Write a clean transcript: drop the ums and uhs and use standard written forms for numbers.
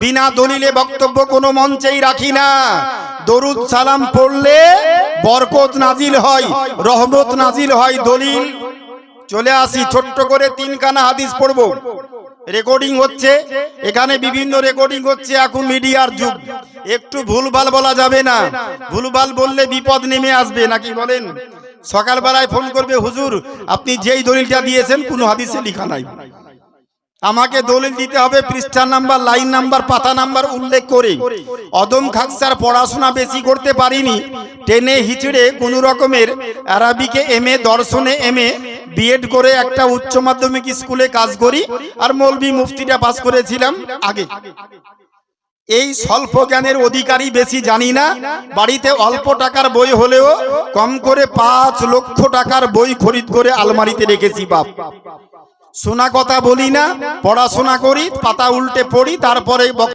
বিনা দলিলে বক্তব্য কোনো মঞ্চেই রাখি না। দরুদ সালাম পড়লে বরকত নাজিল হয়, রহমত নাজিল হয়। দলিল চলে আসি, ছোট্ট করে 3 খানা হাদিস পড়বো। রেকর্ডিং হচ্ছে, এখানে বিভিন্ন রেকর্ডিং হচ্ছে। এখন মিডিয়ার যুগ, একটু ভুলভাল বলা যাবে না। ভুলভাল বললে বিপদ নেমে আসবে, নাকি বলেন? সকালবেলায় ফোন করবে, হুজুর আপনি যেই দলিলটা দিয়েছেন কোনো হাদিসে লেখা নাই। আমাকে দলিল দিতে হবে পৃষ্ঠা নাম্বার, লাইন নাম্বার, পাতা নাম্বার উল্লেখ করে। অদম খাকসার পড়াশোনা বেশি করতে পারিনি, টেনে হিচড়ে কোনো রকমের আরবিকে এমএ, দর্শনে এমএ, বিএড করে একটা উচ্চ মাধ্যমিক স্কুলে কাজ করি, আর মৌলভী মুফতিটা পাস করেছিলাম আগে। এই স্বল্প জ্ঞানের অধিকারী, বেশি জানি না। বাড়িতে অল্প টাকার বই হলেও কম করে 5 লক্ষ টাকার বই খরিদ করে আলমারিতে রেখেছি বাপ। শোনা কথা বলি না, পড়াশোনা করি, পাতা উল্টে পড়ি, তারপরে